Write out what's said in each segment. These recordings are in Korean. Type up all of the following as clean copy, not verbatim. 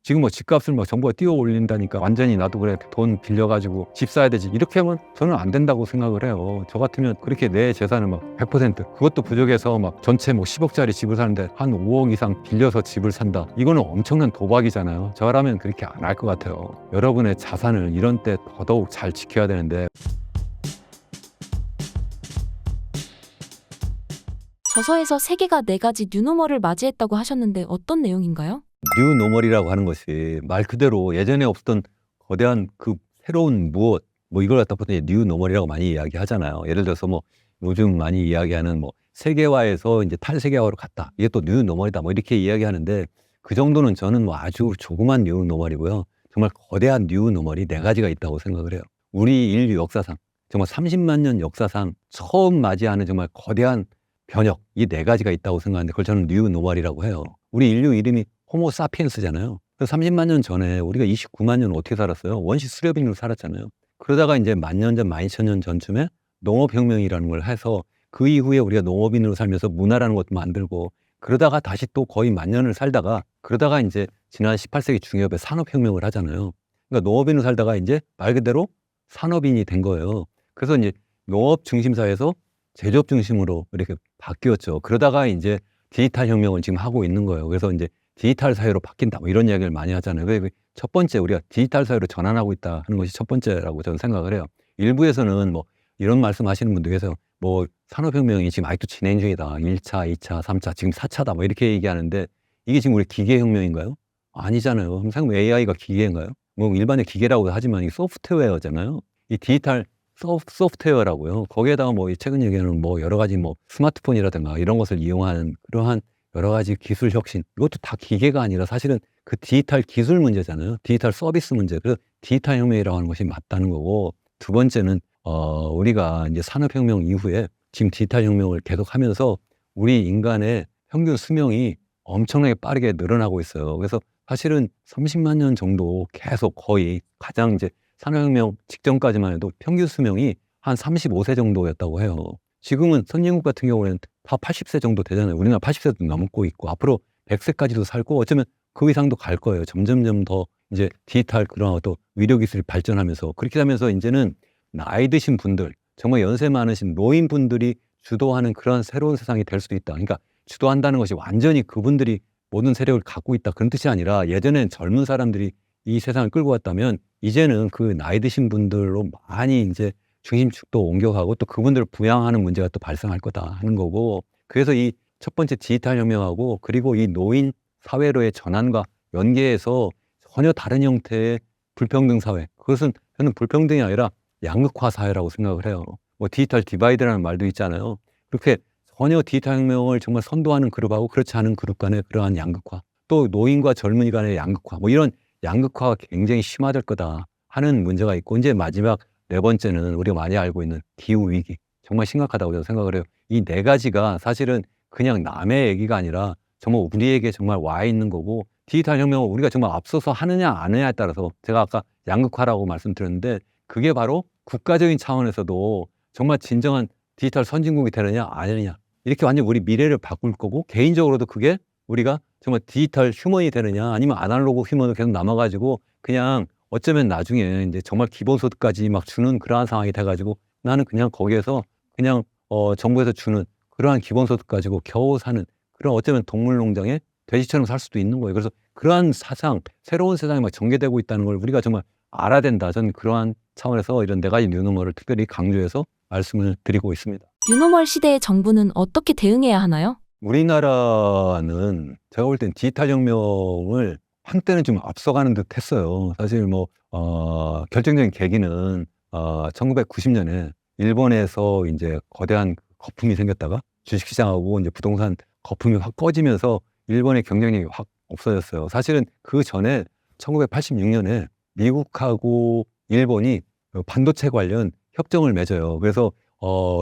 지금 뭐 집값을 막 정부가 띄워 올린다니까 완전히 나도 그래 돈 빌려가지고 집 사야 되지 이렇게 하면 저는 안 된다고 생각을 해요. 저 같으면 그렇게 내 재산을 막 100% 그것도 부족해서 막 전체 뭐 10억짜리 집을 사는데 한 5억 이상 빌려서 집을 산다. 이거는 엄청난 도박이잖아요. 저라면 그렇게 안 할 것 같아요. 여러분의 자산을 이런 때 더더욱 잘 지켜야 되는데. 저서에서 세계가 4가지 뉴노멀을 맞이했다고 하셨는데 어떤 내용인가요? 뉴노멀이라고 하는 것이 말 그대로 예전에 없었던 거대한 그 새로운 무엇 뭐 이걸 갖다 보통 뉴노멀이라고 많이 이야기하잖아요. 예를 들어서 뭐 요즘 많이 이야기하는 뭐 세계화에서 이제 탈세계화로 갔다. 이게 또 뉴노멀이다. 뭐 이렇게 이야기하는데 그 정도는 저는 뭐 아주 조그만 뉴노멀이고요. 정말 거대한 뉴노멀이 4가지가 있다고 생각을 해요. 우리 인류 역사상 정말 30만 년 역사상 처음 맞이하는 정말 거대한 변혁 이 4가지가 있다고 생각하는데 그걸 저는 뉴노멀이라고 해요. 우리 인류 이름이 호모 사피엔스잖아요. 30만 년 전에 우리가 29만 년 어떻게 살았어요? 원시 수렵인으로 살았잖아요. 그러다가 이제 10,000년 전, 12,000년 전쯤에 농업혁명이라는 걸 해서 그 이후에 우리가 농업인으로 살면서 문화라는 것도 만들고 그러다가 다시 또 거의 10,000년을 살다가 그러다가 이제 지난 18세기 중엽에 산업혁명을 하잖아요. 그러니까 농업인으로 살다가 이제 말 그대로 산업인이 된 거예요. 그래서 이제 농업 중심사에서 제조업 중심으로 이렇게 바뀌었죠. 그러다가 이제 디지털 혁명을 지금 하고 있는 거예요. 그래서 이제 디지털 사회로 바뀐다 뭐 이런 이야기를 많이 하잖아요. 첫 번째 우리가 디지털 사회로 전환하고 있다 하는 것이 첫 번째라고 저는 생각을 해요. 일부에서는 뭐 이런 말씀 하시는 분들 계세요. 뭐 산업혁명이 지금 아직도 진행 중이다. 1차, 2차, 3차, 지금 4차다 뭐 이렇게 얘기하는데 이게 지금 우리 기계혁명인가요? 아니잖아요. 그럼 생각해보면 AI가 기계인가요? 뭐 일반의 기계라고 하지만 이 소프트웨어잖아요. 이 디지털 소프트웨어라고요. 거기에다가 뭐 최근 얘기하는 뭐 여러 가지 뭐 스마트폰이라든가 이런 것을 이용하는 그러한 여러 가지 기술 혁신 이것도 다 기계가 아니라 사실은 그 디지털 기술 문제잖아요. 디지털 서비스 문제. 그래서 디지털 혁명이라고 하는 것이 맞다는 거고 두 번째는 우리가 이제 산업혁명 이후에 지금 디지털 혁명을 계속하면서 우리 인간의 평균 수명이 엄청나게 빠르게 늘어나고 있어요. 그래서 사실은 30만 년 정도 계속 거의 가장 이제 산업혁명 직전까지만 해도 평균 수명이 한 35세 정도였다고 해요. 지금은 선진국 같은 경우에는 다 80세 정도 되잖아요. 우리나라 80세도 넘고 있고 앞으로 100세까지도 살고 어쩌면 그 이상도 갈 거예요. 점점점 더 이제 디지털 그런 또 의료 기술이 발전하면서 그렇게 하면서 이제는 나이 드신 분들 정말 연세 많으신 노인분들이 주도하는 그런 새로운 세상이 될 수도 있다. 그러니까 주도한다는 것이 완전히 그분들이 모든 세력을 갖고 있다 그런 뜻이 아니라 예전엔 젊은 사람들이 이 세상을 끌고 왔다면 이제는 그 나이 드신 분들로 많이 이제 중심축도 옮겨가고 또 그분들을 부양하는 문제가 또 발생할 거다 하는 거고 그래서 이 첫 번째 디지털 혁명하고 그리고 이 노인 사회로의 전환과 연계해서 전혀 다른 형태의 불평등 사회 그것은 저는 불평등이 아니라 양극화 사회라고 생각을 해요. 뭐 디지털 디바이드라는 말도 있잖아요. 그렇게 전혀 디지털 혁명을 정말 선도하는 그룹하고 그렇지 않은 그룹 간의 그러한 양극화 또 노인과 젊은이 간의 양극화 뭐 이런 양극화가 굉장히 심화될 거다 하는 문제가 있고 이제 마지막 4번째는 우리가 많이 알고 있는 기후위기 정말 심각하다고 저는 생각을 해요. 이 4가지가 사실은 그냥 남의 얘기가 아니라 정말 우리에게 정말 와 있는 거고 디지털 혁명을 우리가 정말 앞서서 하느냐 안 하느냐에 따라서 제가 아까 양극화라고 말씀드렸는데 그게 바로 국가적인 차원에서도 정말 진정한 디지털 선진국이 되느냐 아니느냐 이렇게 완전 우리 미래를 바꿀 거고 개인적으로도 그게 우리가 정말 디지털 휴먼이 되느냐 아니면 아날로그 휴먼으로 계속 남아가지고 그냥 어쩌면 나중에 이제 정말 기본소득까지 막 주는 그러한 상황이 돼가지고 나는 그냥 거기에서 그냥 정부에서 주는 그러한 기본소득 가지고 겨우 사는 그런 어쩌면 동물농장에 돼지처럼 살 수도 있는 거예요. 그래서 그러한 사상, 새로운 세상이 막 전개되고 있다는 걸 우리가 정말 알아야 된다. 저는 그러한 차원에서 이런 4가지 뉴노멀을 특별히 강조해서 말씀을 드리고 있습니다. 뉴노멀 시대의 정부는 어떻게 대응해야 하나요? 우리나라는 제가 볼 땐 디지털 혁명을 한때는 좀 앞서가는 듯 했어요. 사실 뭐 결정적인 계기는 1990년에 일본에서 이제 거대한 거품이 생겼다가 주식시장하고 이제 부동산 거품이 확 꺼지면서 일본의 경쟁력이 확 없어졌어요. 사실은 그 전에 1986년에 미국하고 일본이 반도체 관련 협정을 맺어요. 그래서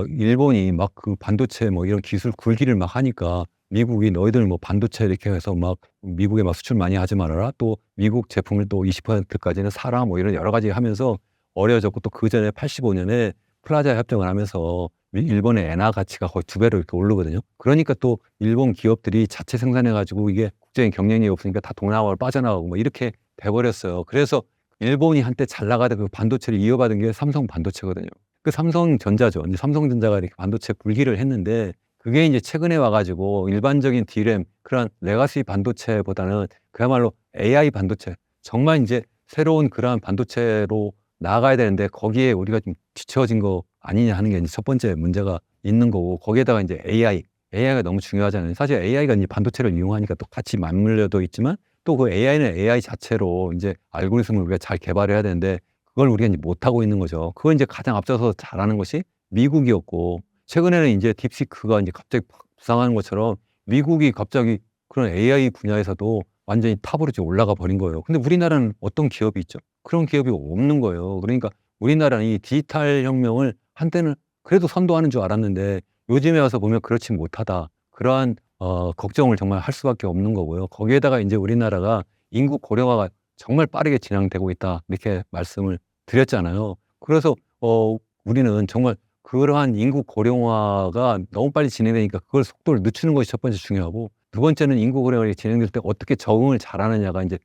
일본이 막 그 반도체 뭐 이런 기술 굴기를 막 하니까 미국이 너희들 뭐 반도체 이렇게 해서 막 미국에 막 수출 많이 하지 말아라. 또 미국 제품을 또 20%까지는 사라. 뭐 이런 여러 가지 하면서 어려워졌고 또 그 전에 85년에 플라자 협정을 하면서 일본의 엔화 가치가 거의 2배로 이렇게 오르거든요. 그러니까 또 일본 기업들이 자체 생산해가지고 이게 국제적인 경쟁력이 없으니까 다 동남아로 빠져나가고 뭐 이렇게 돼버렸어요. 그래서 일본이 한때 잘 나가던 그 반도체를 이어받은 게 삼성 반도체거든요. 그 삼성전자죠. 이제 삼성전자가 이렇게 반도체 굴기를 했는데 그게 이제 최근에 와가지고 일반적인 D램 그런 레가시 반도체보다는 그야말로 AI 반도체 정말 이제 새로운 그러한 반도체로 나아가야 되는데 거기에 우리가 좀 뒤처진 거 아니냐 하는 게 이제 첫 번째 문제가 있는 거고 거기에다가 이제 AI가 너무 중요하잖아요. 사실 AI가 이제 반도체를 이용하니까 또 같이 맞물려도 있지만 또 그 AI는 AI 자체로 이제 알고리즘을 우리가 잘 개발해야 되는데 그걸 우리가 이제 못하고 있는 거죠. 그걸 이제 가장 앞서서 잘하는 것이 미국이었고 최근에는 이제 딥시크가 이제 갑자기 팍 부상하는 것처럼 미국이 갑자기 그런 AI 분야에서도 완전히 탑으로 지금 올라가 버린 거예요. 근데 우리나라는 어떤 기업이 있죠? 그런 기업이 없는 거예요. 그러니까 우리나라는 이 디지털 혁명을 한때는 그래도 선도하는 줄 알았는데 요즘에 와서 보면 그렇지 못하다. 그러한 걱정을 정말 할 수밖에 없는 거고요. 거기에다가 이제 우리나라가 인구 고령화가 정말 빠르게 진행되고 있다. 이렇게 말씀을 드렸잖아요. 그래서 우리는 정말 그러한 인구 고령화가 너무 빨리 진행되니까 그걸 속도를 늦추는 것이 첫 번째 중요하고 두 번째는 인구 고령화가 진행될 때 어떻게 적응을 잘하느냐가 이제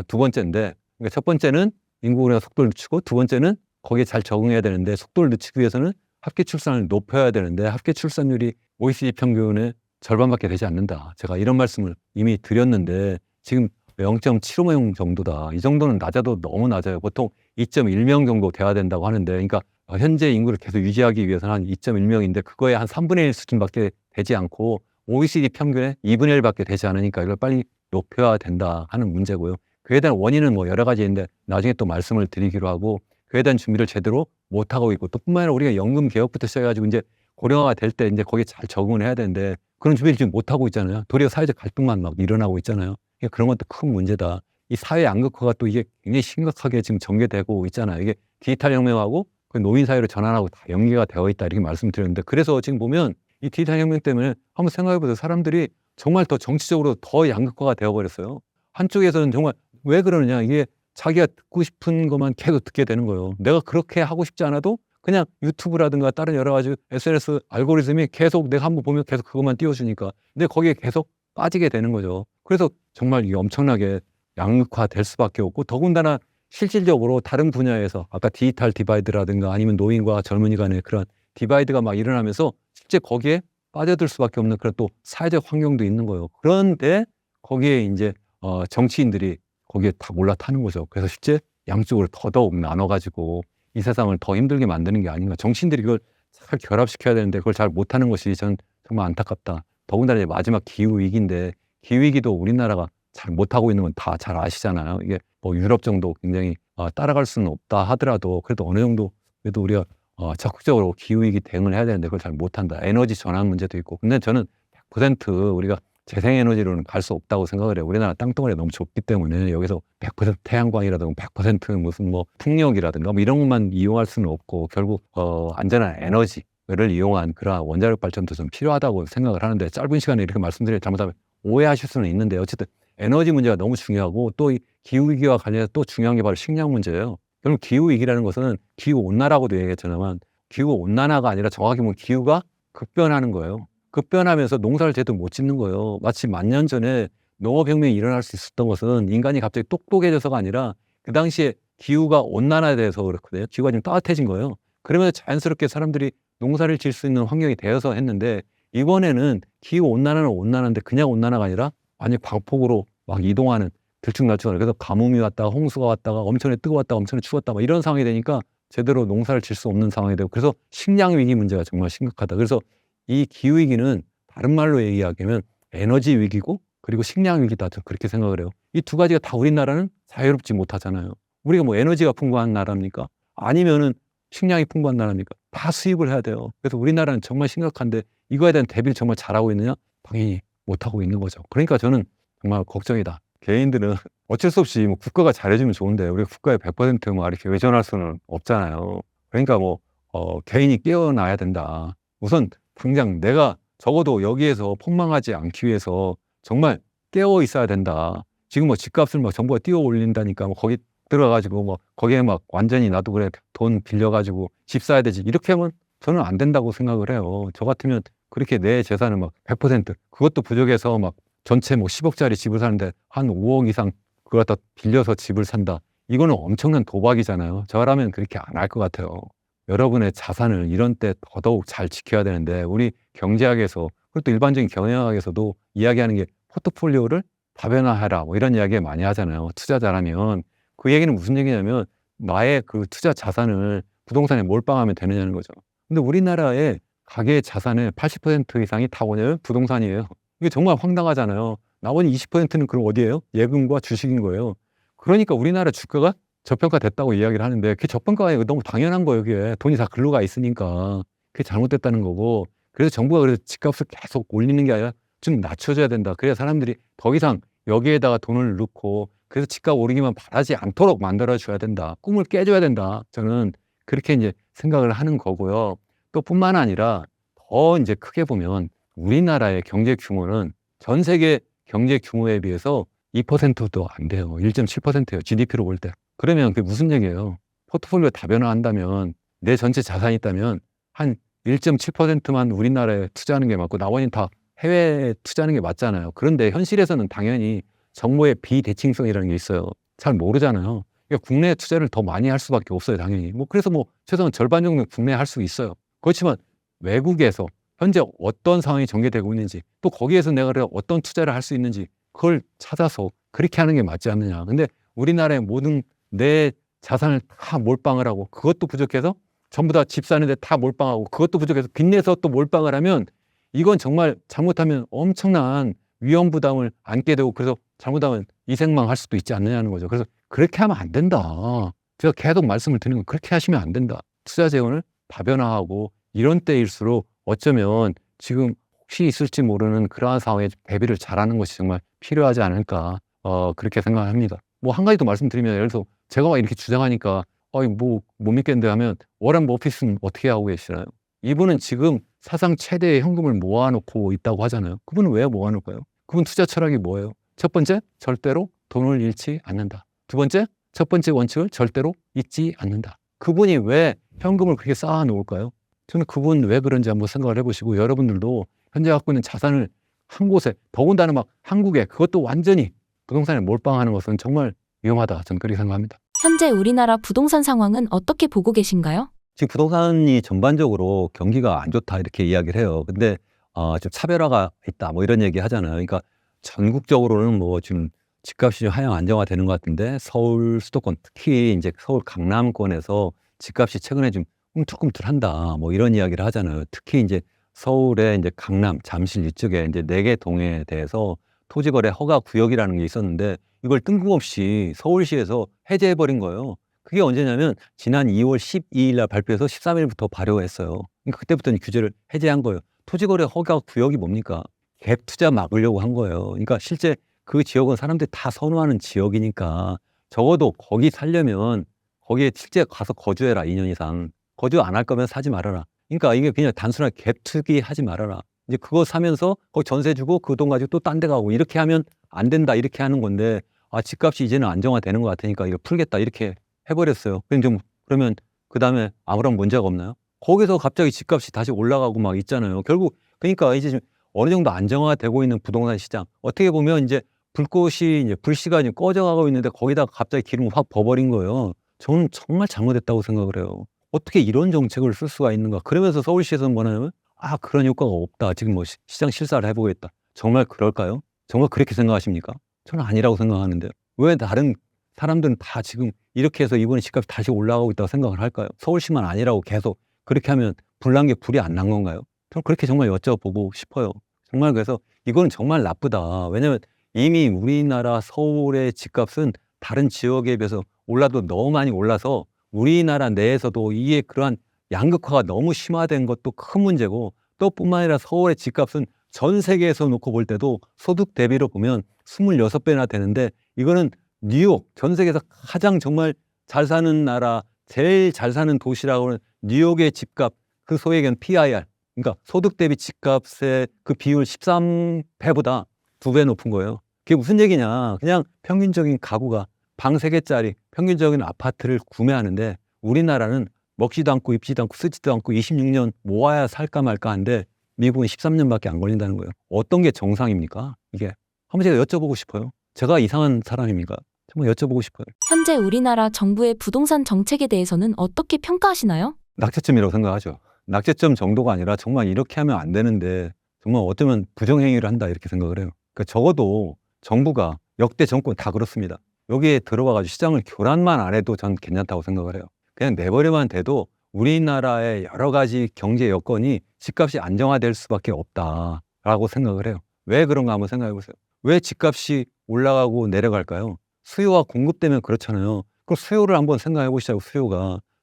두 번째인데 그러니까 첫 번째는 인구 고령화 속도를 늦추고 두 번째는 거기에 잘 적응해야 되는데 속도를 늦추기 위해서는 합계 출산을 높여야 되는데 합계 출산율이 OECD 평균의 절반밖에 되지 않는다. 제가 이런 말씀을 이미 드렸는데 지금 0.75명 정도다. 이 정도는 낮아도 너무 낮아요. 보통 2.1명 정도 돼야 된다고 하는데 그러니까 현재 인구를 계속 유지하기 위해서는 한 2.1명인데 그거에 한 3분의 1 수준밖에 되지 않고 OECD 평균의 2분의 1밖에 되지 않으니까 이걸 빨리 높여야 된다 하는 문제고요. 그에 대한 원인은 뭐 여러 가지인데 나중에 또 말씀을 드리기로 하고 그에 대한 준비를 제대로 못하고 있고 또 뿐만 아니라 우리가 연금 개혁부터 시작해가지고 이제 고령화가 될 때 이제 거기에 잘 적응을 해야 되는데 그런 준비를 지금 못하고 있잖아요. 도리어 사회적 갈등만 막 일어나고 있잖아요. 그러니까 그런 것도 큰 문제다. 이 사회 양극화가 또 이게 굉장히 심각하게 지금 전개되고 있잖아요. 이게 디지털 혁명하고 그 노인 사회로 전환하고 다 연계가 되어 있다 이렇게 말씀드렸는데 그래서 지금 보면 이 디지털 혁명 때문에 한번 생각해 보세요. 사람들이 정말 더 정치적으로 더 양극화가 되어 버렸어요. 한쪽에서는 정말 왜 그러느냐 이게 자기가 듣고 싶은 것만 계속 듣게 되는 거예요. 내가 그렇게 하고 싶지 않아도 그냥 유튜브라든가 다른 여러 가지 SNS 알고리즘이 계속 내가 한번 보면 계속 그것만 띄워주니까 근데 거기에 계속 빠지게 되는 거죠. 그래서 정말 이게 엄청나게 양극화될 수밖에 없고 더군다나 실질적으로 다른 분야에서 아까 디지털 디바이드라든가 아니면 노인과 젊은이 간의 그런 디바이드가 막 일어나면서 실제 거기에 빠져들 수밖에 없는 그런 또 사회적 환경도 있는 거예요. 그런데 거기에 이제 정치인들이 거기에 다 올라타는 거죠. 그래서 실제 양쪽으로 더더욱 나눠가지고 이 세상을 더 힘들게 만드는 게 아닌가. 정치인들이 그걸 잘 결합시켜야 되는데 그걸 잘 못하는 것이 전 정말 안타깝다. 더군다나 이제 마지막 기후위기인데 기후위기도 우리나라가 잘 못하고 있는 건 다 잘 아시잖아요. 이게 뭐 유럽 정도 굉장히 따라갈 수는 없다 하더라도 그래도 어느 정도 그래도 우리가 적극적으로 기후위기 대응을 해야 되는데 그걸 잘 못한다. 에너지 전환 문제도 있고. 근데 저는 100% 우리가 재생에너지로는 갈 수 없다고 생각을 해요. 우리나라 땅덩어리가 너무 좁기 때문에 여기서 100% 태양광이라든가 100% 무슨 뭐 풍력이라든가 뭐 이런 것만 이용할 수는 없고 결국 안전한 에너지를 이용한 그런 원자력 발전도 좀 필요하다고 생각을 하는데 짧은 시간에 이렇게 말씀드리면 잘못하면 오해하실 수는 있는데 어쨌든 에너지 문제가 너무 중요하고 또 이 기후위기와 관련해서 또 중요한 게 바로 식량 문제예요. 결국 기후위기라는 것은 기후온난화라고도 얘기했지만 기후온난화가 아니라 정확히 보면 기후가 급변하는 거예요. 급변하면서 농사를 제대로 못 짓는 거예요. 마치 10,000년 전에 농업혁명이 일어날 수 있었던 것은 인간이 갑자기 똑똑해져서가 아니라 그 당시에 기후가 온난화돼서 그렇거든요. 기후가 좀 따뜻해진 거예요. 그러면서 자연스럽게 사람들이 농사를 지을 수 있는 환경이 되어서 했는데 이번에는 기후온난화는 온난화인데 그냥 온난화가 아니라 완전히 광폭으로 막 이동하는 들쭉날쭉하는 그래서 가뭄이 왔다가 홍수가 왔다가 엄청나게 뜨거웠다가 엄청나게 추웠다 막 이런 상황이 되니까 제대로 농사를 질 수 없는 상황이 되고 그래서 식량 위기 문제가 정말 심각하다. 그래서 이 기후위기는 다른 말로 얘기하면 에너지 위기고 그리고 식량 위기다. 저는 그렇게 생각을 해요. 이 두 가지가 다 우리나라는 자유롭지 못하잖아요. 우리가 뭐 에너지가 풍부한 나라입니까? 아니면은 식량이 풍부한 나라입니까? 다 수입을 해야 돼요. 그래서 우리나라는 정말 심각한데 이거에 대한 대비를 정말 잘하고 있느냐? 당연히 못하고 있는 거죠. 그러니까 저는 정말 걱정이다. 개인들은 어쩔 수 없이 뭐 국가가 잘해주면 좋은데 우리가 국가에 100% 이렇게 의존할 수는 없잖아요. 그러니까 뭐 개인이 깨어나야 된다. 우선 당장 내가 적어도 여기에서 폭망하지 않기 위해서 정말 깨어 있어야 된다. 지금 뭐 집값을 막 정부가 띄워 올린다니까 뭐 거기 들어가가지고 뭐 거기에 막 완전히 나도 그래 돈 빌려가지고 집 사야 되지. 이렇게 하면 저는 안 된다고 생각을 해요. 저 같으면 그렇게 내 재산을 막 100% 그것도 부족해서 막 전체 뭐 10억짜리 집을 사는데 한 5억 이상 그걸 갖다 빌려서 집을 산다. 이거는 엄청난 도박이잖아요. 저라면 그렇게 안 할 것 같아요. 여러분의 자산을 이런 때 더더욱 잘 지켜야 되는데 우리 경제학에서 그리고 또 일반적인 경영학에서도 이야기하는 게 포트폴리오를 다변화해라 뭐 이런 이야기 많이 하잖아요. 투자자라면 그 얘기는 무슨 얘기냐면 나의 그 투자 자산을 부동산에 몰빵하면 되느냐는 거죠. 근데 우리나라의 가계 자산의 80% 이상이 다 뭐냐면 부동산이에요. 이게 정말 황당하잖아요. 나머지 20%는 그럼 어디예요? 예금과 주식인 거예요. 그러니까 우리나라 주가가 저평가됐다고 이야기를 하는데 그게 저평가가 너무 당연한 거예요. 그게 돈이 다 글로 가 있으니까 그게 잘못됐다는 거고 그래서 정부가 그래서 집값을 계속 올리는 게 아니라 좀 낮춰줘야 된다. 그래야 사람들이 더 이상 여기에다가 돈을 넣고 그래서 집값 오르기만 바라지 않도록 만들어줘야 된다. 꿈을 깨줘야 된다. 저는 그렇게 이제 생각을 하는 거고요. 또 뿐만 아니라 더 이제 크게 보면 우리나라의 경제 규모는 전 세계 경제 규모에 비해서 2%도 안 돼요. 1.7%예요. GDP로 볼 때. 그러면 그게 무슨 얘기예요? 포트폴리오 다변화한다면 내 전체 자산이 있다면 한 1.7%만 우리나라에 투자하는 게 맞고 나머지는 다 해외에 투자하는 게 맞잖아요. 그런데 현실에서는 당연히 정보의 비대칭성이라는 게 있어요. 잘 모르잖아요. 그러니까 국내 투자를 더 많이 할 수밖에 없어요, 당연히. 뭐 그래서 뭐 최소한 절반 정도 국내에 할 수 있어요. 그렇지만 외국에서 현재 어떤 상황이 전개되고 있는지 또 거기에서 내가 어떤 투자를 할 수 있는지 그걸 찾아서 그렇게 하는 게 맞지 않느냐. 근데 우리나라의 모든 내 자산을 다 몰빵을 하고 그것도 부족해서 전부 다 집 사는데 다 몰빵하고 그것도 부족해서 빚내서 또 몰빵을 하면 이건 정말 잘못하면 엄청난 위험 부담을 안게 되고 그래서 잘못하면 이생망할 수도 있지 않느냐는 거죠. 그래서 그렇게 하면 안 된다. 제가 계속 말씀을 드리는 건 그렇게 하시면 안 된다. 투자 재원을 다변화하고 이런 때일수록 어쩌면 지금 혹시 있을지 모르는 그러한 상황에 대비를 잘하는 것이 정말 필요하지 않을까 그렇게 생각합니다. 뭐 한 가지 더 말씀드리면 예를 들어서 제가 막 이렇게 주장하니까 뭐 못 믿겠는데 하면 워런 버핏은 어떻게 하고 계시나요? 이분은 지금 사상 최대의 현금을 모아놓고 있다고 하잖아요. 그분은 왜 모아놓을까요? 그분 투자 철학이 뭐예요? 첫 번째, 절대로 돈을 잃지 않는다. 두 번째, 첫 번째 원칙을 절대로 잊지 않는다. 그분이 왜 현금을 그렇게 쌓아 놓을까요? 저는 그분 왜 그런지 한번 생각을 해보시고 여러분들도 현재 갖고 있는 자산을 한 곳에 더군다나 막 한국에 그것도 완전히 부동산에 몰빵하는 것은 정말 위험하다. 저는 그렇게 생각합니다. 현재 우리나라 부동산 상황은 어떻게 보고 계신가요? 지금 부동산이 전반적으로 경기가 안 좋다 이렇게 이야기를 해요. 근데 좀 차별화가 있다 뭐 이런 얘기 하잖아요. 그러니까 전국적으로는 뭐 지금 집값이 좀 하향 안정화되는 것 같은데 서울 수도권 특히 이제 서울 강남권에서 집값이 최근에 좀 꿈틀꿈틀한다 뭐 이런 이야기를 하잖아요. 특히 이제 서울의 이제 강남, 잠실 이쪽에 이제 4개 동에 대해서 토지거래 허가 구역이라는 게 있었는데 이걸 뜬금없이 서울시에서 해제해 버린 거예요. 그게 언제냐면 지난 2월 12일 날 발표해서 13일부터 발효했어요. 그러니까 그때부터 규제를 해제한 거예요. 토지거래 허가 구역이 뭡니까? 갭 투자 막으려고 한 거예요. 그러니까 실제 그 지역은 사람들이 다 선호하는 지역이니까 적어도 거기 살려면 거기에 실제 가서 거주해라 2년 이상. 거주 안 할 거면 사지 말아라. 그러니까 이게 그냥 단순하게 갭 투기 하지 말아라. 이제 그거 사면서 거기 전세 주고 그 돈 가지고 또 딴 데 가고 이렇게 하면 안 된다 이렇게 하는 건데 집값이 이제는 안정화되는 것 같으니까 이거 풀겠다 이렇게 해버렸어요. 그러면 그 다음에 아무런 문제가 없나요? 거기서 갑자기 집값이 다시 올라가고 막 있잖아요. 결국 그러니까 이제 좀 어느 정도 안정화되고 있는 부동산 시장 어떻게 보면 이제 불꽃이 이제 불씨가 이제 꺼져가고 있는데 거기다가 갑자기 기름을 확 버버린 거예요. 저는 정말 잘못했다고 생각을 해요. 어떻게 이런 정책을 쓸 수가 있는가? 그러면서 서울시에서는 뭐냐면 그런 효과가 없다. 지금 뭐 시장 실사를 해보겠다. 정말 그럴까요? 정말 그렇게 생각하십니까? 저는 아니라고 생각하는데요. 왜 다른 사람들은 다 지금 이렇게 해서 이번에 집값이 다시 올라가고 있다고 생각을 할까요? 서울시만 아니라고 계속 그렇게 하면 불난 게 불이 안 난 건가요? 저는 그렇게 정말 여쭤보고 싶어요. 정말 그래서 이거는 정말 나쁘다. 왜냐하면 이미 우리나라 서울의 집값은 다른 지역에 비해서 올라도 너무 많이 올라서 우리나라 내에서도 이게 그러한 양극화가 너무 심화된 것도 큰 문제고 또 뿐만 아니라 서울의 집값은 전 세계에서 놓고 볼 때도 소득 대비로 보면 26배나 되는데 이거는 뉴욕, 전 세계에서 가장 정말 잘 사는 나라, 제일 잘 사는 도시라고 하는 뉴욕의 집값, 그 소위 얘기하는 PIR, 그러니까 소득 대비 집값의 그 비율 13배보다 2배 높은 거예요. 그게 무슨 얘기냐. 그냥 평균적인 가구가 방 3개짜리 평균적인 아파트를 구매하는데 우리나라는 먹지도 않고 입지도 않고 쓰지도 않고 26년 모아야 살까 말까 한데 미국은 13년밖에 안 걸린다는 거예요. 어떤 게 정상입니까? 이게 한번 제가 여쭤보고 싶어요. 제가 이상한 사람입니까? 정말 여쭤보고 싶어요. 현재 우리나라 정부의 부동산 정책에 대해서는 어떻게 평가하시나요? 낙제점이라고 생각하죠. 낙제점 정도가 아니라 정말 이렇게 하면 안 되는데 정말 어쩌면 부정행위를 한다 이렇게 생각을 해요. 그러니까 적어도 정부가 역대 정권 다 그렇습니다. 여기에 들어와가지고 시장을 교란만 안 해도 전 괜찮다고 생각을 해요. 그냥 내버려만 돼도 우리나라의 여러 가지 경제 여건이 집값이 안정화될 수밖에 없다라고 생각을 해요. 왜 그런가 한번 생각해 보세요. 왜 집값이 올라가고 내려갈까요? 수요와 공급 때문에 그렇잖아요. 그럼 수요를 한번 생각해 보시자고.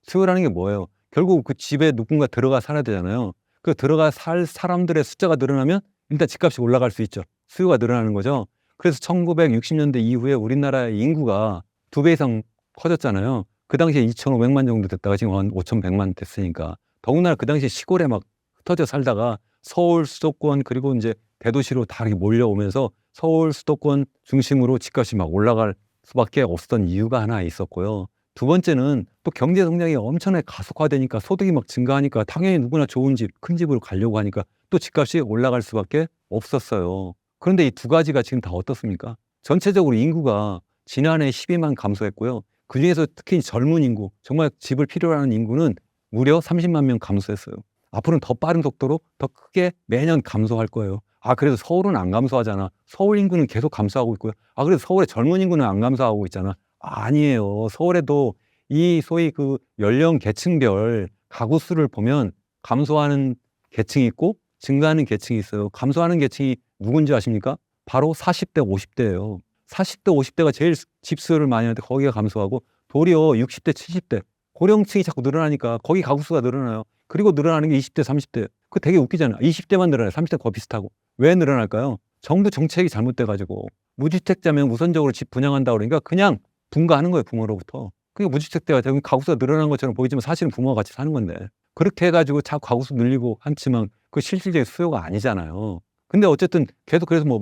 수요라는 게 뭐예요? 결국 그 집에 누군가 들어가 살아야 되잖아요. 그 들어가 살 사람들의 숫자가 늘어나면 일단 집값이 올라갈 수 있죠. 수요가 늘어나는 거죠. 그래서 1960년대 이후에 우리나라의 인구가 2배 이상 커졌잖아요. 그 당시에 2,500만 정도 됐다가 지금 한 5,100만 됐으니까. 더군다나 그 당시에 시골에 막 흩어져 살다가 서울 수도권 그리고 이제 대도시로 다 이렇게 몰려오면서 서울 수도권 중심으로 집값이 막 올라갈 수밖에 없었던 이유가 하나 있었고요. 두 번째는 또 경제 성장이 엄청나게 가속화되니까 소득이 막 증가하니까 당연히 누구나 좋은 집, 큰 집으로 가려고 하니까 또 집값이 올라갈 수밖에 없었어요. 그런데 이 두 가지가 지금 다 어떻습니까? 전체적으로 인구가 지난해 12만 감소했고요. 그중에서 특히 젊은 인구, 정말 집을 필요로 하는 인구는 무려 30만 명 감소했어요. 앞으로는 더 빠른 속도로 더 크게 매년 감소할 거예요. 그래도 서울은 안 감소하잖아. 서울 인구는 계속 감소하고 있고요. 그래도 서울의 젊은 인구는 안 감소하고 있잖아. 아니에요. 서울에도 이 소위 그 연령 계층별 가구 수를 보면 감소하는 계층이 있고 증가하는 계층이 있어요. 감소하는 계층이 누군지 아십니까? 바로 40대, 50대예요. 40대, 50대가 제일 집 수요를 많이 하는데 거기가 감소하고 도리어 60대, 70대 고령층이 자꾸 늘어나니까 거기 가구 수가 늘어나요. 그리고 늘어나는 게 20대, 30대. 그거 되게 웃기잖아요. 20대만 늘어나요. 30대 거의 비슷하고. 왜 늘어날까요? 정부 정책이 잘못돼가지고 무주택자면 우선적으로 집 분양한다 그러니까 그냥 분가하는 거예요. 부모로부터. 그게 무주택자가 되면 가구수가 늘어난 것처럼 보이지만 사실은 부모가 같이 사는 건데 그렇게 해가지고 자꾸 가구수 늘리고 한지만 그 실질적인 수요가 아니잖아요. 근데 어쨌든 계속 그래서 뭐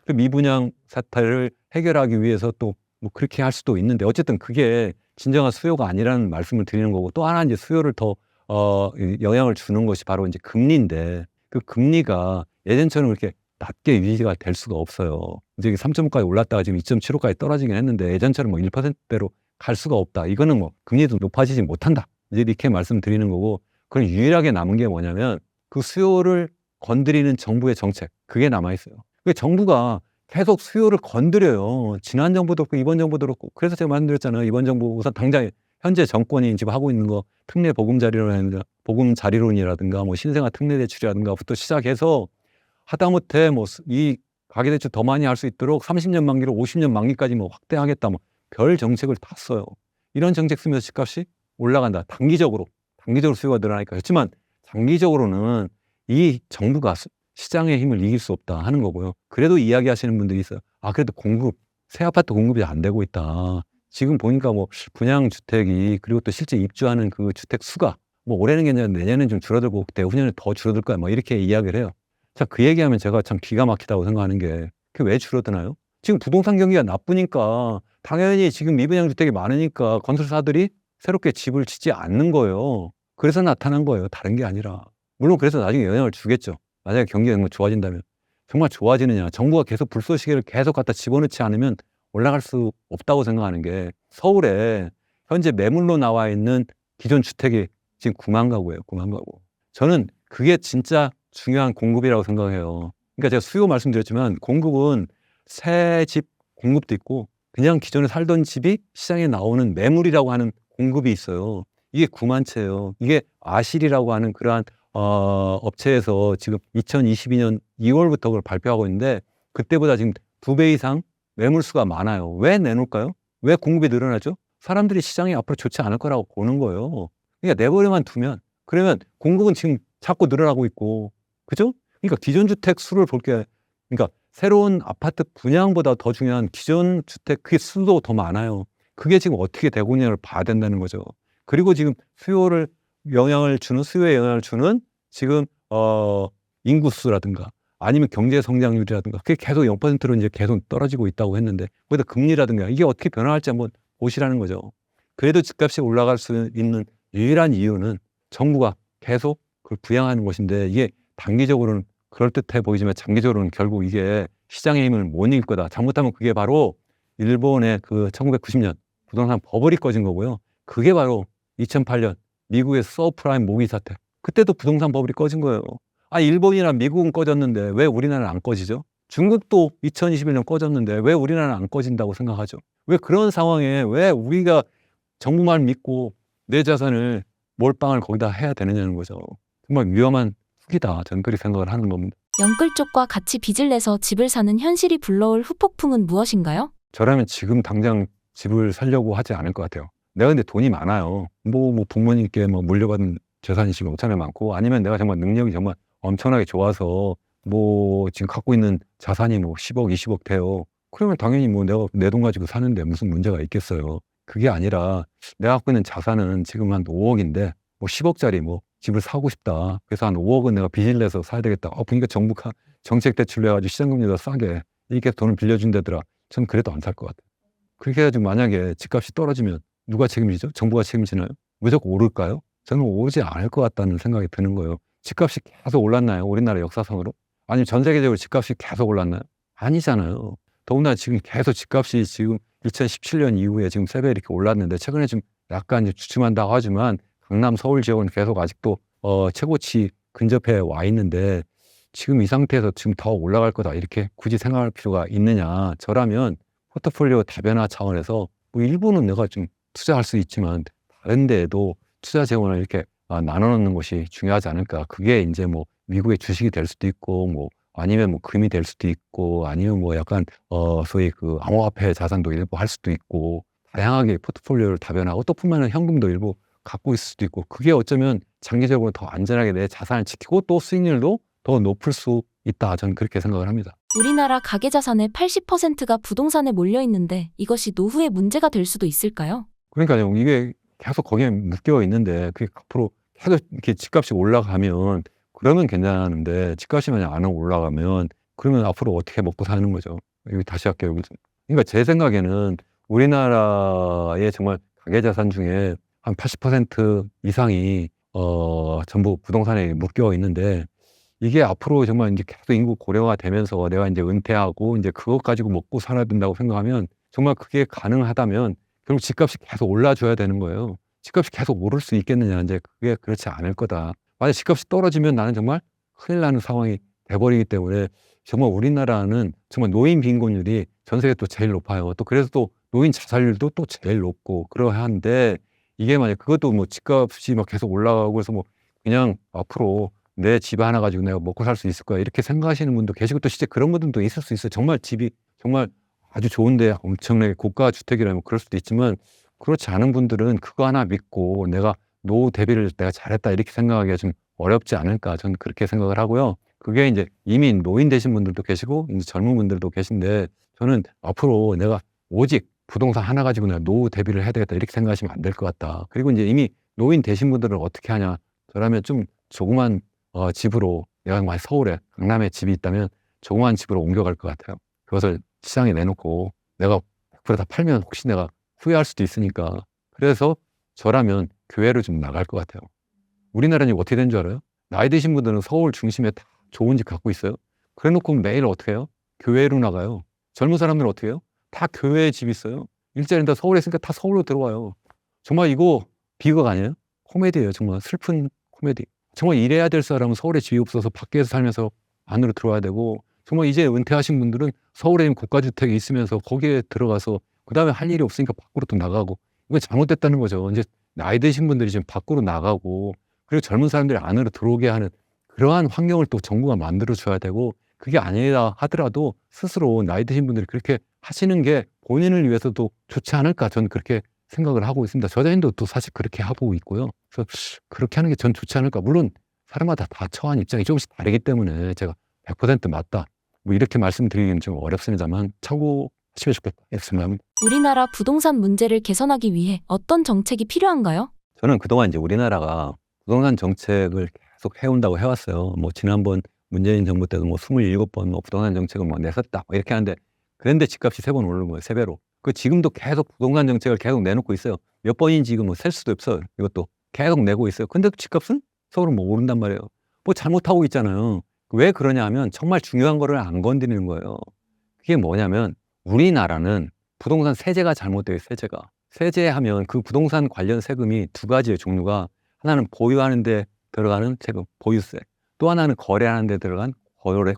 그 미분양 사태를 해결하기 위해서 또 뭐 그렇게 할 수도 있는데 어쨌든 그게 진정한 수요가 아니라는 말씀을 드리는 거고 또 하나 이제 수요를 더 영향을 주는 것이 바로 이제 금리인데 그 금리가 예전처럼 그렇게 낮게 유지가 될 수가 없어요. 이제 3.5까지 올랐다가 지금 2.75까지 떨어지긴 했는데 예전처럼 뭐 1%대로 갈 수가 없다. 이거는 뭐 금리도 높아지지 못한다. 이제 이렇게 말씀드리는 거고 그럼 유일하게 남은 게 뭐냐면 그 수요를 건드리는 정부의 정책 그게 남아 있어요. 그 정부가 계속 수요를 건드려요. 지난 정부도 그렇고 이번 정부도 그렇고 그래서 제가 말씀드렸잖아요. 이번 정부 우선 당장 현재 정권이 지금 하고 있는 거 특례 보금자리론이라든가 뭐 신생아 특례 대출이라든가부터 시작해서 하다못해 뭐 이 가계대출 더 많이 할 수 있도록 30년 만기로 50년 만기까지 뭐 확대하겠다 뭐 별 정책을 다 써요. 이런 정책 쓰면서 집값이 올라간다. 단기적으로 수요가 늘어나니까. 그렇지만 장기적으로는 이 정부가 시장의 힘을 이길 수 없다 하는 거고요. 그래도 이야기하시는 분들이 있어요. 그래도 새 아파트 공급이 안 되고 있다. 지금 보니까 뭐 분양주택이 그리고 또 실제 입주하는 그 주택 수가 뭐 올해는 괜찮은데 내년엔 좀 줄어들고 내후년에 더 줄어들 거야. 뭐 이렇게 이야기를 해요. 자, 그 얘기하면 제가 참 기가 막히다고 생각하는 게 그게 왜 줄어드나요? 지금 부동산 경기가 나쁘니까 당연히 지금 미분양 주택이 많으니까 건설사들이 새롭게 집을 짓지 않는 거예요. 그래서 나타난 거예요. 다른 게 아니라. 물론 그래서 나중에 영향을 주겠죠. 만약에 경기가 정말 좋아진다면. 정말 좋아지느냐. 정부가 계속 불쏘시개를 계속 갖다 집어넣지 않으면 올라갈 수 없다고 생각하는 게 서울에 현재 매물로 나와 있는 기존 주택이 지금 9만 가구예요. 9만 가구. 저는 그게 진짜 중요한 공급이라고 생각해요. 그러니까 제가 수요 말씀드렸지만 공급은 새 집 공급도 있고 그냥 기존에 살던 집이 시장에 나오는 매물이라고 하는 공급이 있어요. 이게 9만 채예요. 이게 아실이라고 하는 그러한 업체에서 지금 2022년 2월부터 그걸 발표하고 있는데 그때보다 지금 2배 이상 매물수가 많아요. 왜 내놓을까요? 왜 공급이 늘어나죠? 사람들이 시장이 앞으로 좋지 않을 거라고 보는 거예요. 그러니까 내버려만 두면 그러면 공급은 지금 자꾸 늘어나고 있고 그죠? 그러니까 기존 주택 수를 볼게 그러니까 새로운 아파트 분양보다 더 중요한 기존 주택 그 수도 더 많아요. 그게 지금 어떻게 되고 있냐를 봐야 된다는 거죠. 그리고 지금 수요에 영향을 주는 지금 인구수라든가 아니면 경제 성장률이라든가 그게 계속 0%로 이제 계속 떨어지고 있다고 했는데 거기다 금리라든가 이게 어떻게 변화할지 한번 보시라는 거죠. 그래도 집값이 올라갈 수 있는 유일한 이유는 정부가 계속 그걸 부양하는 것인데 이게 단기적으로는 그럴듯해 보이지만 장기적으로는 결국 이게 시장의 힘을 못 이길 거다. 잘못하면 그게 바로 일본의 그 1990년 부동산 버블이 꺼진 거고요. 그게 바로 2008년 미국의 서프라임 모기 사태. 그때도 부동산 버블이 꺼진 거예요. 일본이나 미국은 꺼졌는데 왜 우리나라는 안 꺼지죠? 중국도 2021년 꺼졌는데 왜 우리나라는 안 꺼진다고 생각하죠? 왜 그런 상황에 왜 우리가 정부만 믿고 내 자산을 몰빵을 거기다 해야 되느냐는 거죠. 정말 위험한 후기다. 저는 그렇게 생각을 하는 겁니다. 영끌 쪽과 같이 빚을 내서 집을 사는 현실이 불러올 후폭풍은 무엇인가요? 저라면 지금 당장 집을 사려고 하지 않을 것 같아요. 내가 근데 돈이 많아요. 뭐 부모님께 뭐 물려받은 재산이 지금 엄청나게 많고 아니면 내가 정말 능력이 정말 엄청나게 좋아서 뭐 지금 갖고 있는 자산이 뭐 10억, 20억 돼요. 그러면 당연히 뭐 내가 내 돈 가지고 사는데 무슨 문제가 있겠어요. 그게 아니라 내가 갖고 있는 자산은 지금 한 5억인데 뭐 10억짜리 뭐 집을 사고 싶다. 그래서 한 5억은 내가 빚을 내서 사야 되겠다. 보니까 정부가 정책 대출로 해가지고 시장금리가 싸게 이렇게 돈을 빌려준다더라. 전 그래도 안 살 것 같아요. 그렇게 해가지고 만약에 집값이 떨어지면 누가 책임지죠? 정부가 책임지나요? 무조건 오를까요? 저는 오르지 않을 것 같다는 생각이 드는 거예요. 집값이 계속 올랐나요? 우리나라 역사상으로? 아니면 전 세계적으로 집값이 계속 올랐나요? 아니잖아요. 더군다나 지금 계속 집값이 지금 2017년 이후에 지금 3배 이렇게 올랐는데 최근에 좀 약간 이제 주춤한다고 하지만 강남, 서울 지역은 계속 아직도 최고치 근접해 와 있는데 지금 이 상태에서 지금 더 올라갈 거다 이렇게 굳이 생각할 필요가 있느냐. 저라면 포트폴리오 다변화 차원에서 뭐 일부는 내가 좀 투자할 수 있지만 다른 데에도 투자 재원을 이렇게 나눠 놓는 것이 중요하지 않을까. 그게 이제 뭐 미국의 주식이 될 수도 있고 뭐 아니면 뭐 금이 될 수도 있고 아니면 뭐 약간 소위 그 암호화폐 자산도 일부 할 수도 있고 다양하게 포트폴리오를 다변화하고 또 뿐만 현금도 일부 갖고 있을 수도 있고 그게 어쩌면 장기적으로 더 안전하게 내 자산을 지키고 또 수익률도 더 높을 수 있다. 저는 그렇게 생각을 합니다. 우리나라 가계자산의 80%가 부동산에 몰려 있는데 이것이 노후의 문제가 될 수도 있을까요? 그러니까요. 이게 계속 거기에 묶여 있는데 그게 앞으로 계속 이렇게 집값이 올라가면 그러면 괜찮은데 집값이 만약 안 올라가면 그러면 앞으로 어떻게 먹고 사는 거죠. 여기 다시 할게요. 그러니까 제 생각에는 우리나라의 정말 가계자산 중에 한 80% 이상이 전부 부동산에 묶여 있는데 이게 앞으로 정말 이제 계속 인구 고령화 되면서 내가 이제 은퇴하고 이제 그것 가지고 먹고 살아야 된다고 생각하면 정말 그게 가능하다면 결국 집값이 계속 올라줘야 되는 거예요. 집값이 계속 오를 수 있겠느냐. 이제 그게 그렇지 않을 거다. 만약 집값이 떨어지면 나는 정말 큰일 나는 상황이 돼버리기 때문에 정말 우리나라는 정말 노인 빈곤율이 전 세계 또 제일 높아요. 또 그래서 또 노인 자살률도 또 제일 높고 그러한데 이게 만약 그것도 뭐 집값이 막 계속 올라가고 해서 뭐 그냥 앞으로 내 집 하나 가지고 내가 먹고 살 수 있을 거야 이렇게 생각하시는 분도 계시고 또 실제 그런 분들도 있을 수 있어요. 정말 집이 정말 아주 좋은데 엄청나게 고가 주택이라면 그럴 수도 있지만 그렇지 않은 분들은 그거 하나 믿고 내가 노후 대비를 내가 잘했다 이렇게 생각하기가 좀 어렵지 않을까 저는 그렇게 생각을 하고요. 그게 이제 이미 노인 되신 분들도 계시고 이제 젊은 분들도 계신데 저는 앞으로 내가 오직 부동산 하나 가지고 내가 노후 대비를 해야 되겠다 이렇게 생각하시면 안 될 것 같다. 그리고 이제 이미 노인 되신 분들은 어떻게 하냐. 저라면 좀 조그만 집으로 내가 정말 서울에 강남에 집이 있다면 조그만 집으로 옮겨갈 것 같아요. 그것을 시장에 내놓고 내가 100%다 팔면 혹시 내가 후회할 수도 있으니까 그래서 저라면 교회를 좀 나갈 것 같아요. 우리나라는 어떻게 된 줄 알아요? 나이 드신 분들은 서울 중심에 다 좋은 집 갖고 있어요. 그래 놓고 매일 어떻게 해요? 교회로 나가요. 젊은 사람들은 어떻게 해요? 다 교회에 집 있어요. 일자리는 다 서울에 있으니까 다 서울로 들어와요. 정말 이거 비극 아니에요? 코미디예요. 정말 슬픈 코미디. 정말 일해야 될 사람은 서울에 집이 없어서 밖에서 살면서 안으로 들어와야 되고 정말 이제 은퇴하신 분들은 서울에 있는 고가주택에 있으면서 거기에 들어가서 그 다음에 할 일이 없으니까 밖으로 또 나가고 이건 잘못됐다는 거죠. 이제 나이 드신 분들이 지금 밖으로 나가고 그리고 젊은 사람들이 안으로 들어오게 하는 그러한 환경을 또 정부가 만들어줘야 되고 그게 아니라 하더라도 스스로 나이 드신 분들이 그렇게 하시는 게 본인을 위해서도 좋지 않을까 저는 그렇게 생각을 하고 있습니다. 저 자신도 또 사실 그렇게 하고 있고요. 그래서 그렇게 하는 게 전 좋지 않을까. 물론 사람마다 다 처한 입장이 조금씩 다르기 때문에 제가 100% 맞다. 뭐 이렇게 말씀드리기는 좀 어렵습니다만 참고하시면 좋겠다. 이렇게 생각합니다. 우리나라 부동산 문제를 개선하기 위해 어떤 정책이 필요한가요? 저는 그동안 이제 우리나라가 부동산 정책을 계속 해온다고 해왔어요. 뭐 지난번 문재인 정부 때도 뭐 27번 뭐 부동산 정책을 뭐 내섰다 뭐 이렇게 하는데 그런데 집값이 3번 오르는 거예요. 3배로. 그 지금도 계속 부동산 정책을 계속 내놓고 있어요. 몇 번인지 이거 뭐 셀 수도 없어요. 이것도 계속 내고 있어요. 근데 집값은 서울은 뭐 오른단 말이에요. 뭐 잘못하고 있잖아요. 왜 그러냐 하면 정말 중요한 거를 안 건드리는 거예요. 그게 뭐냐면 우리나라는 부동산 세제가 잘못돼요. 세제하면 그 부동산 관련 세금이 두 가지의 종류가, 하나는 보유하는 데 들어가는 세금, 보유세. 또 하나는 거래하는 데 들어간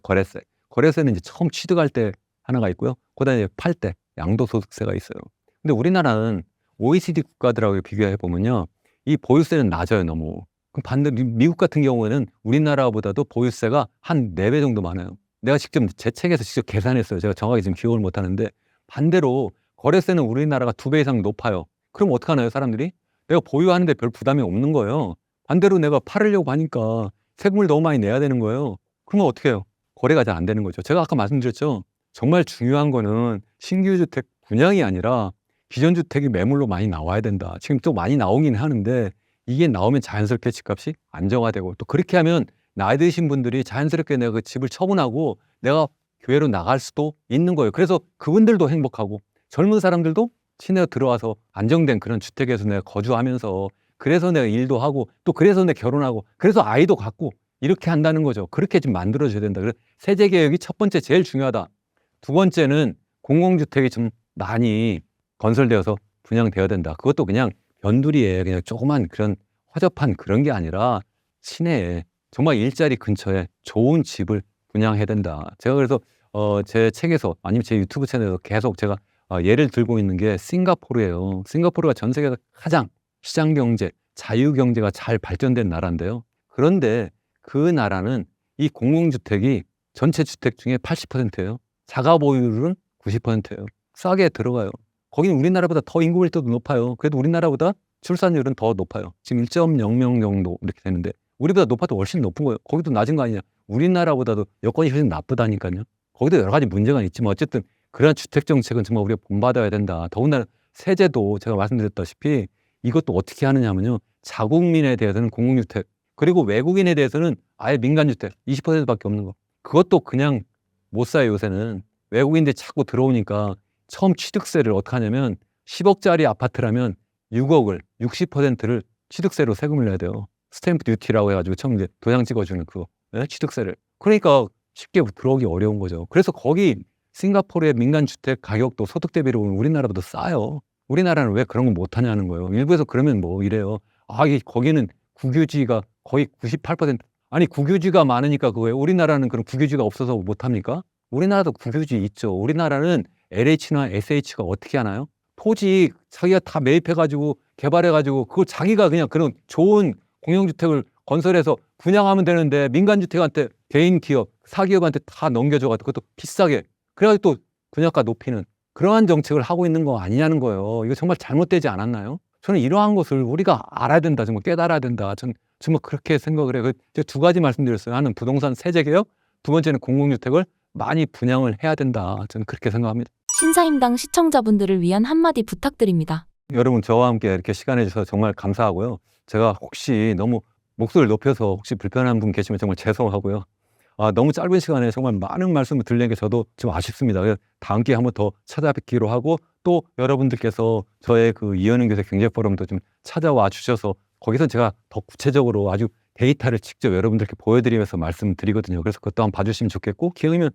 거래세. 거래세는 이제 처음 취득할 때 하나가 있고요. 그다음에 팔 때 양도소득세가 있어요. 근데 우리나라는 OECD 국가들하고 비교해 보면요, 이 보유세는 낮아요, 너무. 그럼 반대로 미국 같은 경우에는 우리나라보다도 보유세가 한 4배 정도 많아요. 내가 직접 제 책에서 직접 계산했어요. 제가 정확하게 지금 기억을 못 하는데, 반대로 거래세는 우리나라가 2배 이상 높아요. 그럼 어떡하나요, 사람들이? 내가 보유하는데 별 부담이 없는 거예요. 반대로 내가 팔으려고 하니까 세금을 너무 많이 내야 되는 거예요. 그러면 어떻게 해요? 거래가 잘 안 되는 거죠. 제가 아까 말씀드렸죠. 정말 중요한 거는 신규 주택 분양이 아니라 기존 주택이 매물로 많이 나와야 된다. 지금 또 많이 나오긴 하는데 이게 나오면 자연스럽게 집값이 안정화되고, 또 그렇게 하면 나이 드신 분들이 자연스럽게 내가 그 집을 처분하고 내가 교외로 나갈 수도 있는 거예요. 그래서 그분들도 행복하고 젊은 사람들도 시내에 들어와서 안정된 그런 주택에서 내가 거주하면서, 그래서 내가 일도 하고, 또 그래서 내가 결혼하고, 그래서 아이도 갖고, 이렇게 한다는 거죠. 그렇게 좀 만들어줘야 된다. 그래서 세제 개혁이 첫 번째 제일 중요하다. 두 번째는 공공주택이 좀 많이 건설되어서 분양되어야 된다. 그것도 그냥 변두리에 그냥 조그만 그런 허접한 그런 게 아니라 시내에 정말 일자리 근처에 좋은 집을 분양해야 된다. 제가 그래서 제 책에서 아니면 제 유튜브 채널에서 계속 제가 예를 들고 있는 게 싱가포르예요. 싱가포르가 전 세계에서 가장 시장 경제, 자유 경제가 잘 발전된 나라인데요. 그런데 그 나라는 이 공공주택이 전체 주택 중에 80%예요. 자가 보유율은 90%예요. 싸게 들어가요. 거기는 우리나라보다 더 인구 밀도도 높아요. 그래도 우리나라보다 출산율은 더 높아요. 지금 1.0명 정도 이렇게 되는데 우리보다 높아도 훨씬 높은 거예요. 거기도 낮은 거 아니냐. 우리나라보다도 여건이 훨씬 나쁘다니까요. 거기도 여러 가지 문제가 있지만 어쨌든 그런 주택 정책은 정말 우리가 본받아야 된다. 더군다나 세제도 제가 말씀드렸다시피 이것도 어떻게 하느냐 하면요, 자국민에 대해서는 공공주택, 그리고 외국인에 대해서는 아예 민간주택 20%밖에 없는 거. 그것도 그냥 못 사요. 요새는 외국인들이 자꾸 들어오니까 처음 취득세를 어떻게 하냐면 10억짜리 아파트라면 6억을 60%를 취득세로 세금을 내야 돼요. 스탬프 듀티라고 해가지고 처음 이제 도장 찍어주는 그거, 취득세를. 그러니까 쉽게 들어오기 어려운 거죠. 그래서 거기 싱가포르의 민간주택 가격도 소득 대비로 보면 우리나라보다 싸요. 우리나라는 왜 그런 거 못하냐는 거예요. 일부에서 그러면 뭐 이래요. 거기는 국유지가 거의 98%. 아니 국유지가 많으니까 그거예요. 우리나라는 그런 국유지가 없어서 못합니까? 우리나라도 국유지 있죠. 우리나라는 LH나 SH가 어떻게 하나요? 토지 자기가 다 매입해가지고 개발해가지고 그걸 자기가 그냥 그런 좋은 공영주택을 건설해서 분양하면 되는데, 민간주택한테 개인 기업, 사기업한테 다 넘겨줘가지고 그것도 비싸게, 그래가지고 또 분양가 높이는 그러한 정책을 하고 있는 거 아니냐는 거예요. 이거 정말 잘못되지 않았나요? 저는 이러한 것을 우리가 알아야 된다, 정말 깨달아야 된다. 저는 정말 그렇게 생각을 해요. 제가 두 가지 말씀드렸어요. 하나는 부동산 세제 개혁, 두 번째는 공공주택을 많이 분양을 해야 된다. 저는 그렇게 생각합니다. 신사임당 시청자분들을 위한 한마디 부탁드립니다. 여러분, 저와 함께 이렇게 시간 내주셔서 정말 감사하고요. 제가 혹시 너무 목소리를 높여서 혹시 불편한 분 계시면 정말 죄송하고요. 너무 짧은 시간에 정말 많은 말씀을 드리는 게 저도 좀 아쉽습니다. 그래서 다음 기회에 한번 더 찾아뵙기로 하고, 또 여러분들께서 저의 그 이현웅 교수 경제포럼도 좀 찾아와 주셔서 거기서 제가 더 구체적으로 아주 데이터를 직접 여러분들께 보여드리면서 말씀드리거든요. 그래서 그것도 한번 봐주시면 좋겠고, 기회면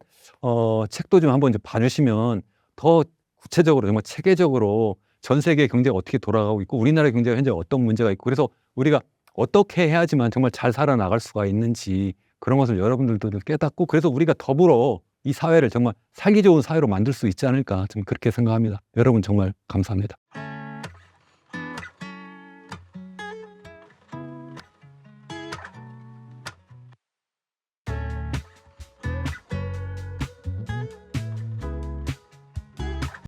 책도 좀 한번 이제 봐주시면 더 구체적으로 정말 체계적으로 전 세계 경제가 어떻게 돌아가고 있고 우리나라 경제가 현재 어떤 문제가 있고, 그래서 우리가 어떻게 해야지만 정말 잘 살아나갈 수가 있는지 그런 것을 여러분들도 깨닫고, 그래서 우리가 더불어 이 사회를 정말 살기 좋은 사회로 만들 수 있지 않을까, 좀 그렇게 생각합니다. 여러분 정말 감사합니다.